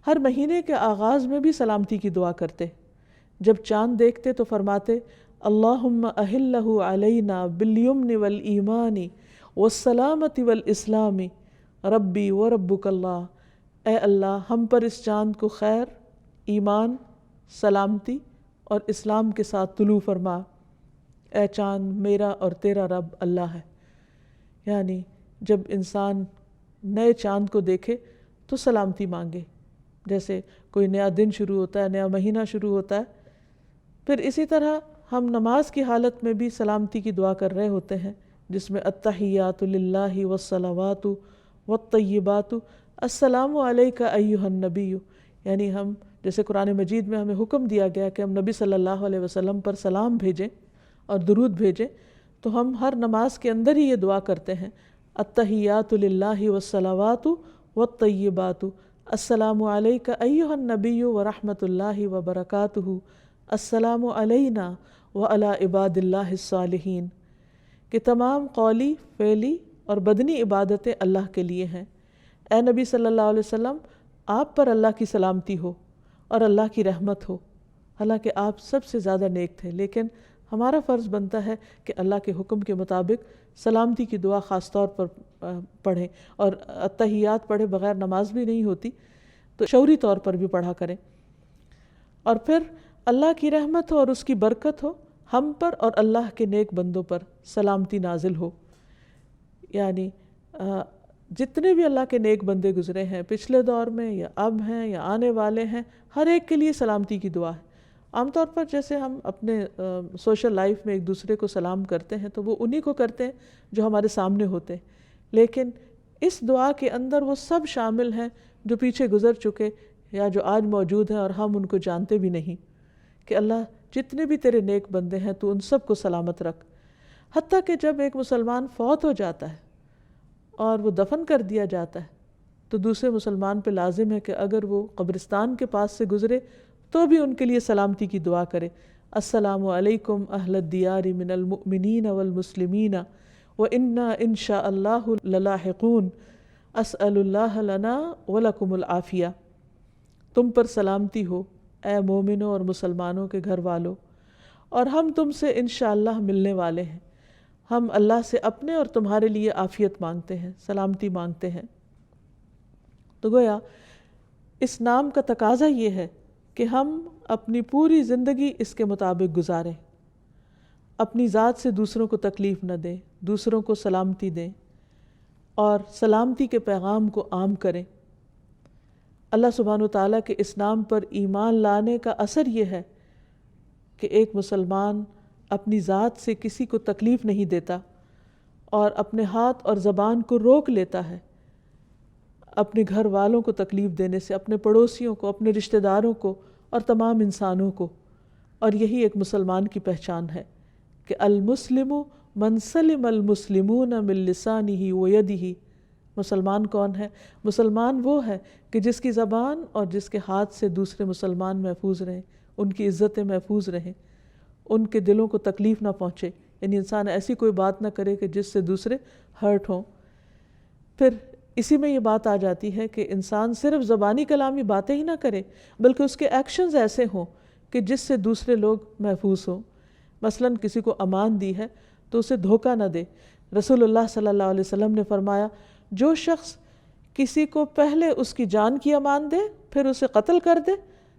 ہر مہینے کے آغاز میں بھی سلامتی کی دعا کرتے۔ جب چاند دیکھتے تو فرماتے اللہم اہلہ علینا بالیمن والایمان والسلامت والاسلام ربی و ربک اللہ، اے اللہ ہم پر اس چاند کو خیر، ایمان، سلامتی اور اسلام کے ساتھ طلوع فرما۔ اے چاند میرا اور تیرا رب اللہ ہے۔ یعنی جب انسان نئے چاند کو دیکھے تو سلامتی مانگے، جیسے کوئی نیا دن شروع ہوتا ہے، نیا مہینہ شروع ہوتا ہے۔ پھر اسی طرح ہم نماز کی حالت میں بھی سلامتی کی دعا کر رہے ہوتے ہیں، جس میں التحیات للہ والصلوات والطیبات السلام علیک ایھا النبی، یعنی ہم جیسے قرآن مجید میں ہمیں حکم دیا گیا کہ ہم نبی صلی اللہ علیہ وسلم پر سلام بھیجیں اور درود بھیجیں، تو ہم ہر نماز کے اندر ہی یہ دعا کرتے ہیں التحیات للہ والصلوات والطیبات السلام علیک ایھا النبی ورحمۃ اللہ وبرکاتہ السلام علینا وعلی عباد اللہ الصالحین، کہ تمام قولی، فعلی اور بدنی عبادتیں اللہ کے لیے ہیں۔ اے نبی صلی اللہ علیہ وسلم، آپ پر اللہ کی سلامتی ہو اور اللہ کی رحمت ہو، حالانکہ آپ سب سے زیادہ نیک تھے، لیکن ہمارا فرض بنتا ہے کہ اللہ کے حکم کے مطابق سلامتی کی دعا خاص طور پر پڑھیں، اور التحیات پڑھے بغیر نماز بھی نہیں ہوتی، تو شعوری طور پر بھی پڑھا کریں۔ اور پھر اللہ کی رحمت ہو اور اس کی برکت ہو ہم پر اور اللہ کے نیک بندوں پر سلامتی نازل ہو۔ یعنی جتنے بھی اللہ کے نیک بندے گزرے ہیں پچھلے دور میں یا اب ہیں یا آنے والے ہیں، ہر ایک کے لیے سلامتی کی دعا ہے۔ عام طور پر جیسے ہم اپنے سوشل لائف میں ایک دوسرے کو سلام کرتے ہیں تو وہ انہی کو کرتے ہیں جو ہمارے سامنے ہوتے ہیں، لیکن اس دعا کے اندر وہ سب شامل ہیں جو پیچھے گزر چکے یا جو آج موجود ہیں اور ہم ان کو جانتے بھی نہیں، کہ اللہ جتنے بھی تیرے نیک بندے ہیں تو ان سب کو سلامت رکھ۔ حتیٰ کہ جب ایک مسلمان فوت ہو جاتا ہے اور وہ دفن کر دیا جاتا ہے تو دوسرے مسلمان پہ لازم ہے کہ اگر وہ قبرستان کے پاس سے گزرے تو بھی ان کے لیے سلامتی کی دعا کرے، السلام علیکم اہل الدیار من المؤمنین والمسلمین وإنا ان شاء اللہ للاحقون اسأل اللہ لنا ولکم العافیہ، تم پر سلامتی ہو اے مومنوں اور مسلمانوں کے گھر والوں، اور ہم تم سے انشاءاللہ ملنے والے ہیں، ہم اللہ سے اپنے اور تمہارے لیے عافیت مانگتے ہیں، سلامتی مانگتے ہیں۔ تو گویا اس نام کا تقاضا یہ ہے کہ ہم اپنی پوری زندگی اس کے مطابق گزاریں، اپنی ذات سے دوسروں کو تکلیف نہ دیں، دوسروں کو سلامتی دیں اور سلامتی کے پیغام کو عام کریں۔ اللہ سبحانہ وتعالیٰ کے اس نام پر ایمان لانے کا اثر یہ ہے کہ ایک مسلمان اپنی ذات سے کسی کو تکلیف نہیں دیتا اور اپنے ہاتھ اور زبان کو روک لیتا ہے اپنے گھر والوں کو تکلیف دینے سے، اپنے پڑوسیوں کو، اپنے رشتہ داروں کو اور تمام انسانوں کو۔ اور یہی ایک مسلمان کی پہچان ہے کہ المسلم من سلم المسلمون من لسانہ ویدہ۔ مسلمان کون ہے؟ مسلمان وہ ہے کہ جس کی زبان اور جس کے ہاتھ سے دوسرے مسلمان محفوظ رہیں، ان کی عزتیں محفوظ رہیں، ان کے دلوں کو تکلیف نہ پہنچے، یعنی انسان ایسی کوئی بات نہ کرے کہ جس سے دوسرے ہرٹ ہوں۔ پھر اسی میں یہ بات آ جاتی ہے کہ انسان صرف زبانی کلامی باتیں ہی نہ کرے بلکہ اس کے ایکشنز ایسے ہوں کہ جس سے دوسرے لوگ محفوظ ہوں۔ مثلا کسی کو امان دی ہے تو اسے دھوکہ نہ دے۔ رسول اللہ صلی اللہ علیہ وسلم نے فرمایا جو شخص کسی کو پہلے اس کی جان کی امان دے پھر اسے قتل کر دے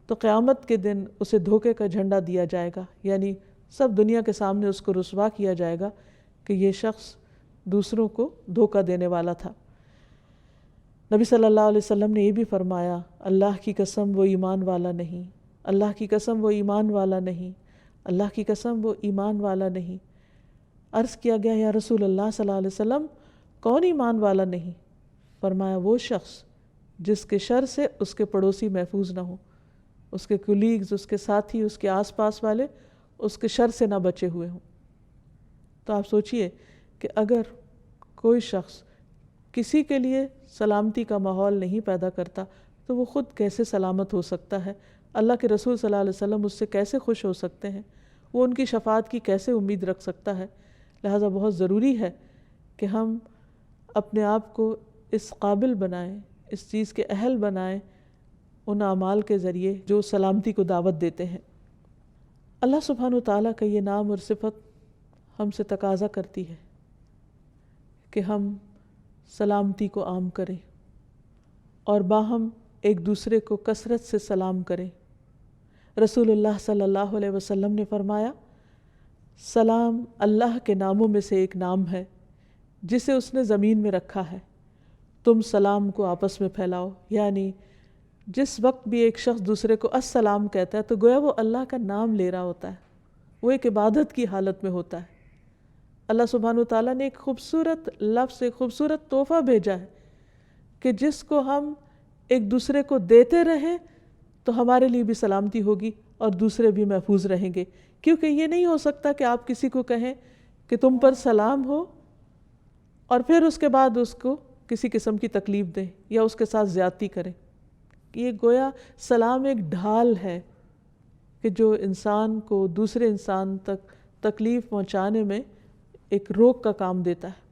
تو قیامت کے دن اسے دھوکے کا جھنڈا دیا جائے گا، یعنی سب دنیا کے سامنے اس کو رسوا کیا جائے گا کہ یہ شخص دوسروں کو دھوکہ دینے والا تھا۔ نبی صلی اللہ علیہ وسلم نے یہ بھی فرمایا، اللہ کی قسم وہ ایمان والا نہیں، اللہ کی قسم وہ ایمان والا نہیں، اللہ کی قسم وہ ایمان والا نہیں۔ عرض کیا گیا یا رسول اللہ صلی اللہ علیہ وسلم کون ایمان والا نہیں؟ فرمایا وہ شخص جس کے شر سے اس کے پڑوسی محفوظ نہ ہوں، اس کے کولیگز، اس کے ساتھی، اس کے آس پاس والے اس کے شر سے نہ بچے ہوئے ہوں۔ تو آپ سوچئے کہ اگر کوئی شخص کسی کے لیے سلامتی کا ماحول نہیں پیدا کرتا تو وہ خود کیسے سلامت ہو سکتا ہے؟ اللہ کے رسول صلی اللہ علیہ وسلم اس سے کیسے خوش ہو سکتے ہیں؟ وہ ان کی شفاعت کی کیسے امید رکھ سکتا ہے؟ لہٰذا بہت ضروری ہے کہ ہم اپنے آپ کو اس قابل بنائیں، اس چیز کے اہل بنائیں ان اعمال کے ذریعے جو سلامتی کو دعوت دیتے ہیں۔ اللہ سبحانہ وتعالیٰ کا یہ نام اور صفت ہم سے تقاضا کرتی ہے کہ ہم سلامتی کو عام کریں اور باہم ایک دوسرے کو کثرت سے سلام کریں۔ رسول اللہ صلی اللہ علیہ وسلم نے فرمایا، سلام اللہ کے ناموں میں سے ایک نام ہے جسے اس نے زمین میں رکھا ہے، تم سلام کو آپس میں پھیلاؤ۔ یعنی جس وقت بھی ایک شخص دوسرے کو السلام کہتا ہے تو گویا وہ اللہ کا نام لے رہا ہوتا ہے، وہ ایک عبادت کی حالت میں ہوتا ہے۔ اللہ سبحانہ وتعالیٰ نے ایک خوبصورت لفظ، ایک خوبصورت تحفہ بھیجا ہے کہ جس کو ہم ایک دوسرے کو دیتے رہیں تو ہمارے لیے بھی سلامتی ہوگی اور دوسرے بھی محفوظ رہیں گے، کیونکہ یہ نہیں ہو سکتا کہ آپ کسی کو کہیں کہ تم پر سلام ہو اور پھر اس کے بعد اس کو کسی قسم کی تکلیف دیں یا اس کے ساتھ زیادتی کریں۔ یہ گویا سلام ایک ڈھال ہے کہ جو انسان کو دوسرے انسان تک تکلیف پہنچانے میں ایک روک کا کام دیتا ہے۔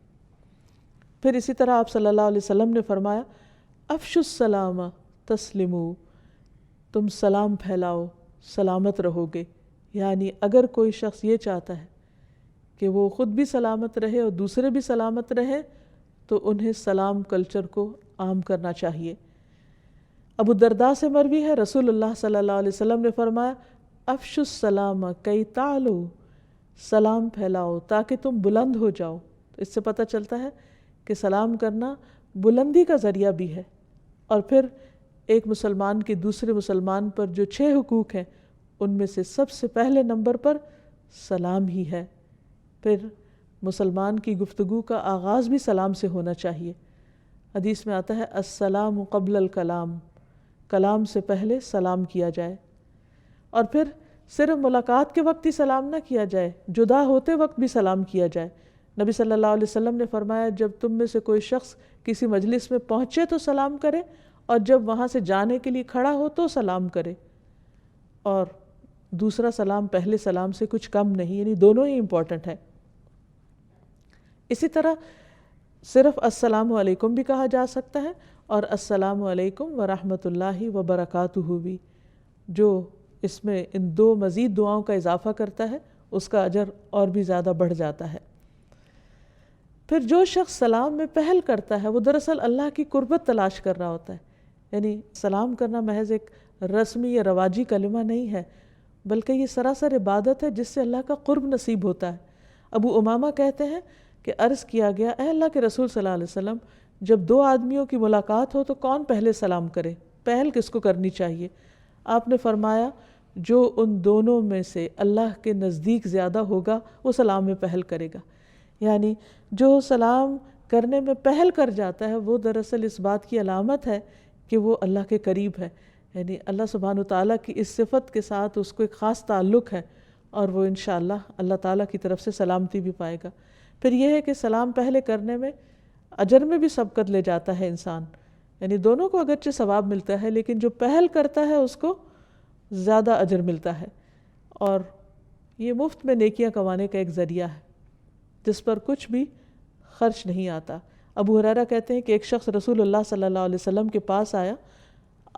پھر اسی طرح آپ صلی اللہ علیہ وسلم نے فرمایا، افشوا السلام تسلموا، تم سلام پھیلاؤ سلامت رہو گے۔ یعنی اگر کوئی شخص یہ چاہتا ہے کہ وہ خود بھی سلامت رہے اور دوسرے بھی سلامت رہے تو انہیں سلام کلچر کو عام کرنا چاہیے۔ ابو الدرداء سے مروی ہے، رسول اللہ صلی اللہ علیہ وسلم نے فرمایا، افشوا السلام کی تعلو، سلام پھیلاؤ تاکہ تم بلند ہو جاؤ۔ اس سے پتہ چلتا ہے کہ سلام کرنا بلندی کا ذریعہ بھی ہے۔ اور پھر ایک مسلمان کے دوسرے مسلمان پر جو 6 حقوق ہیں ان میں سے سب سے پہلے نمبر پر سلام ہی ہے۔ پھر مسلمان کی گفتگو کا آغاز بھی سلام سے ہونا چاہیے۔ حدیث میں آتا ہے السلام قبل الکلام، کلام سے پہلے سلام کیا جائے۔ اور پھر صرف ملاقات کے وقت ہی سلام نہ کیا جائے، جدا ہوتے وقت بھی سلام کیا جائے۔ نبی صلی اللہ علیہ وسلم نے فرمایا، جب تم میں سے کوئی شخص کسی مجلس میں پہنچے تو سلام کرے، اور جب وہاں سے جانے کے لیے کھڑا ہو تو سلام کرے۔ اور دوسرا سلام پہلے سلام سے کچھ کم نہیں، یعنی دونوں ہی امپورٹنٹ ہے۔ اسی طرح صرف السلام علیکم بھی کہا جا سکتا ہے اور السلام علیکم ورحمۃ اللہ وبرکاتہ بھی، جو اس میں ان 2 مزید دعاؤں کا اضافہ کرتا ہے اس کا اجر اور بھی زیادہ بڑھ جاتا ہے۔ پھر جو شخص سلام میں پہل کرتا ہے وہ دراصل اللہ کی قربت تلاش کر رہا ہوتا ہے۔ یعنی سلام کرنا محض ایک رسمی یا رواجی کلمہ نہیں ہے، بلکہ یہ سراسر عبادت ہے جس سے اللہ کا قرب نصیب ہوتا ہے۔ ابو امامہ کہتے ہیں کہ عرض کیا گیا، اے اللہ کے رسول صلی اللہ علیہ وسلم، جب 2 آدمیوں کی ملاقات ہو تو کون پہلے سلام کرے؟ پہل کس کو کرنی چاہیے؟ آپ نے فرمایا، جو ان دونوں میں سے اللہ کے نزدیک زیادہ ہوگا وہ سلام میں پہل کرے گا۔ یعنی جو سلام کرنے میں پہل کر جاتا ہے وہ دراصل اس بات کی علامت ہے کہ وہ اللہ کے قریب ہے، یعنی اللہ سبحانہ وتعالیٰ کی اس صفت کے ساتھ اس کو ایک خاص تعلق ہے اور وہ انشاءاللہ اللہ تعالیٰ کی طرف سے سلامتی بھی پائے گا۔ پھر یہ ہے کہ سلام پہلے کرنے میں اجر میں بھی سبقت لے جاتا ہے انسان، یعنی دونوں کو اگرچہ ثواب ملتا ہے لیکن جو پہل کرتا ہے اس کو زیادہ اجر ملتا ہے، اور یہ مفت میں نیکیاں کمانے کا ایک ذریعہ ہے جس پر کچھ بھی خرچ نہیں آتا۔ ابو ہریرہ کہتے ہیں کہ ایک شخص رسول اللہ صلی اللہ علیہ وسلم کے پاس آیا،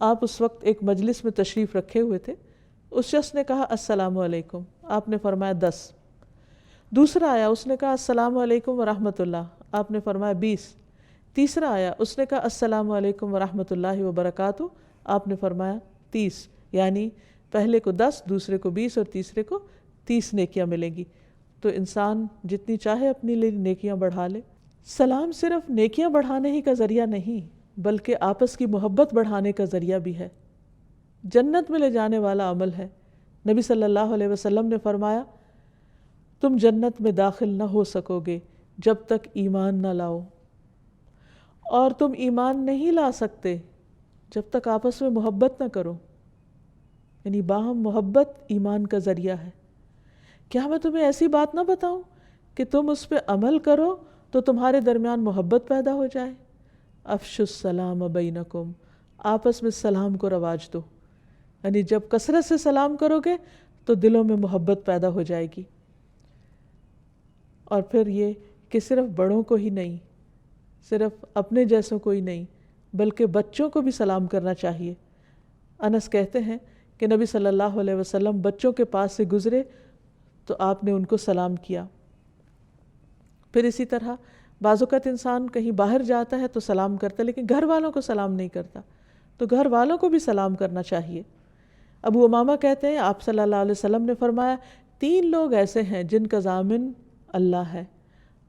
آپ اس وقت ایک مجلس میں تشریف رکھے ہوئے تھے۔ اس شخص نے کہا السلام علیکم، آپ نے فرمایا 10۔ دوسرا آیا، اس نے کہا السلام علیکم ورحمۃ اللہ، آپ نے فرمایا 20۔ تیسرا آیا، اس نے کہا السلام علیکم ورحمۃ اللہ وبرکاتہ، آپ نے فرمایا 30۔ یعنی پہلے کو 10، دوسرے کو 20 اور تیسرے کو 30 نیکیاں ملیں گی. تو انسان جتنی چاہے اپنی لیے نیکیاں بڑھا لے. سلام صرف نیکیاں بڑھانے ہی کا ذریعہ نہیں بلکہ آپس کی محبت بڑھانے کا ذریعہ بھی ہے. جنت میں لے جانے والا عمل ہے. نبی صلی اللہ علیہ وسلم نے فرمایا تم جنت میں داخل نہ ہو سکو گے جب تک ایمان نہ لاؤ، اور تم ایمان نہیں لا سکتے جب تک آپس میں محبت نہ کرو. یعنی باہم محبت ایمان کا ذریعہ ہے. کیا میں تمہیں ایسی بات نہ بتاؤں کہ تم اس پہ عمل کرو تو تمہارے درمیان محبت پیدا ہو جائے؟ افشوا السلام بینکم، آپس میں سلام کو رواج دو. یعنی جب کثرت سے سلام کرو گے تو دلوں میں محبت پیدا ہو جائے گی. اور پھر یہ کہ صرف بڑوں کو ہی نہیں، صرف اپنے جیسوں کو ہی نہیں، بلکہ بچوں کو بھی سلام کرنا چاہیے. انس کہتے ہیں کہ نبی صلی اللہ علیہ وسلم بچوں کے پاس سے گزرے تو آپ نے ان کو سلام کیا. پھر اسی طرح بعض اوقات انسان کہیں باہر جاتا ہے تو سلام کرتا ہے لیکن گھر والوں کو سلام نہیں کرتا، تو گھر والوں کو بھی سلام کرنا چاہیے. ابو امامہ کہتے ہیں آپ صلی اللہ علیہ وسلم نے فرمایا 3 لوگ ایسے ہیں جن کا ضامن اللہ ہے،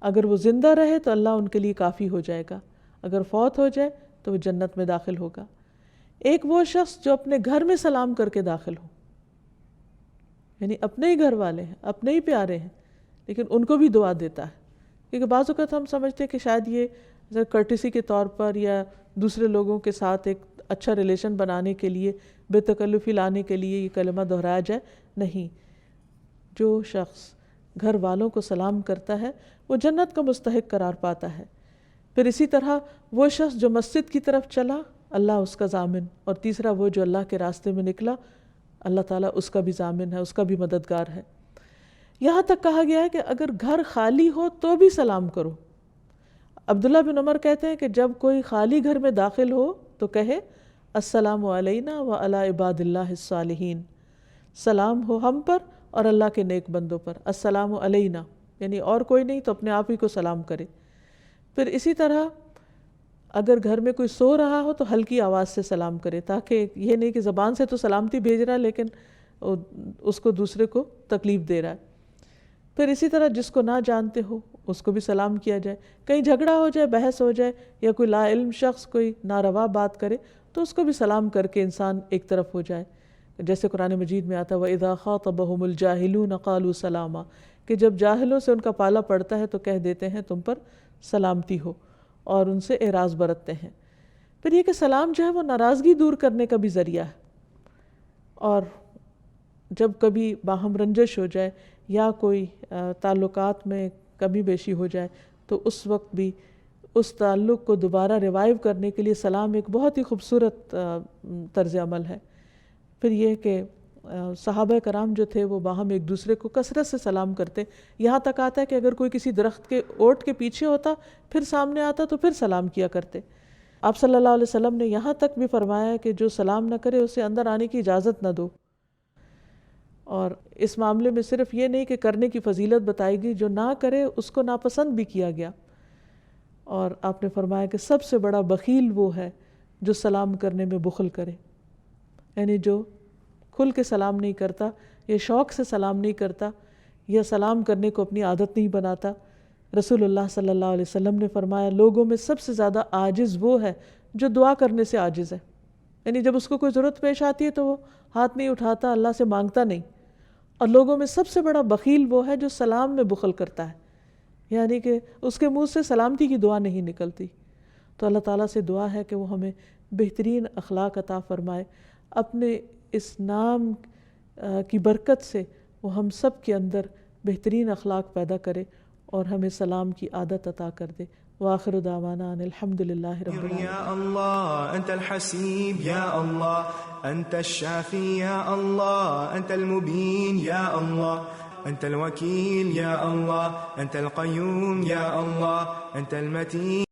اگر وہ زندہ رہے تو اللہ ان کے لیے کافی ہو جائے گا، اگر فوت ہو جائے تو وہ جنت میں داخل ہوگا. ایک وہ شخص جو اپنے گھر میں سلام کر کے داخل ہو، یعنی اپنے ہی گھر والے ہیں، اپنے ہی پیارے ہیں، لیکن ان کو بھی دعا دیتا ہے. کیونکہ بعض اوقات ہم سمجھتے ہیں کہ شاید یہ کرٹیسی کے طور پر یا دوسرے لوگوں کے ساتھ ایک اچھا ریلیشن بنانے کے لیے، بے تکلفی لانے کے لیے یہ کلمہ دہرایا جائے. نہیں، جو شخص گھر والوں کو سلام کرتا ہے وہ جنت کا مستحق قرار پاتا ہے. پھر اسی طرح وہ شخص جو مسجد کی طرف چلا، اللہ اس کا ضامن. اور تیسرا وہ جو اللہ کے راستے میں نکلا، اللہ تعالیٰ اس کا بھی ضامن ہے، اس کا بھی مددگار ہے. یہاں تک کہا گیا ہے کہ اگر گھر خالی ہو تو بھی سلام کرو. عبداللہ بن عمر کہتے ہیں کہ جب کوئی خالی گھر میں داخل ہو تو کہے السلام علینا وعلی عباد اللہ الصالحین، سلام ہو ہم پر اور اللہ کے نیک بندوں پر. السلام علینا یعنی اور کوئی نہیں تو اپنے آپ ہی کو سلام کرے. پھر اسی طرح اگر گھر میں کوئی سو رہا ہو تو ہلکی آواز سے سلام کرے، تاکہ یہ نہیں کہ زبان سے تو سلامتی بھیج رہا ہے لیکن اس کو دوسرے کو تکلیف دے رہا ہے. پھر اسی طرح جس کو نہ جانتے ہو اس کو بھی سلام کیا جائے. کہیں جھگڑا ہو جائے، بحث ہو جائے یا کوئی لا علم شخص کوئی ناروا بات کرے تو اس کو بھی سلام کر کے انسان ایک طرف ہو جائے. جیسے قرآن مجید میں آتا ہے وَإِذَا خَاطَبَهُمُ الْجَاهِلُونَ قَالُوا سَلَامًا، کہ جب جاہلوں سے ان کا پالا پڑتا ہے تو کہہ دیتے ہیں تم پر سلامتی ہو، اور ان سے اعراض برتتے ہیں. پھر یہ کہ سلام جو ہے وہ ناراضگی دور کرنے کا بھی ذریعہ ہے. اور جب کبھی باہم رنجش ہو جائے یا کوئی تعلقات میں کمی بیشی ہو جائے تو اس وقت بھی اس تعلق کو دوبارہ ریوائیو کرنے کے لیے سلام ایک بہت ہی خوبصورت طرز عمل ہے. پھر یہ کہ صحابہ کرام جو تھے وہ باہم ایک دوسرے کو کثرت سے سلام کرتے. یہاں تک آتا ہے کہ اگر کوئی کسی درخت کے اوٹ کے پیچھے ہوتا پھر سامنے آتا تو پھر سلام کیا کرتے. آپ صلی اللہ علیہ وسلم نے یہاں تک بھی فرمایا کہ جو سلام نہ کرے اسے اندر آنے کی اجازت نہ دو. اور اس معاملے میں صرف یہ نہیں کہ کرنے کی فضیلت بتائی گئی، جو نہ کرے اس کو ناپسند بھی کیا گیا. اور آپ نے فرمایا کہ سب سے بڑا بخیل وہ ہے جو سلام کرنے میں بخل کرے، یعنی جو کھل کے سلام نہیں کرتا یا شوق سے سلام نہیں کرتا یا سلام کرنے کو اپنی عادت نہیں بناتا. رسول اللہ صلی اللہ علیہ وسلم نے فرمایا لوگوں میں سب سے زیادہ عاجز وہ ہے جو دعا کرنے سے عاجز ہے. یعنی جب اس کو کوئی ضرورت پیش آتی ہے تو وہ ہاتھ نہیں اٹھاتا، اللہ سے مانگتا نہیں. اور لوگوں میں سب سے بڑا بخیل وہ ہے جو سلام میں بخل کرتا ہے، یعنی کہ اس کے منہ سے سلامتی کی دعا نہیں نکلتی. تو اللہ تعالیٰ سے دعا ہے کہ وہ ہمیں بہترین اخلاق عطا فرمائے، اپنے اس نام کی برکت سے وہ ہم سب کے اندر بہترین اخلاق پیدا کرے اور ہمیں سلام کی عادت عطا کر دے. وآخر دعوانا ان الحمد للہ رب العالمین. یا اللہ انت الحسیب، یا اللہ انت الشافی، یا اللہ انت المبین، یا اللہ انت الوکیل، یا اللہ انت القیوم، یا اللہ انت المتین.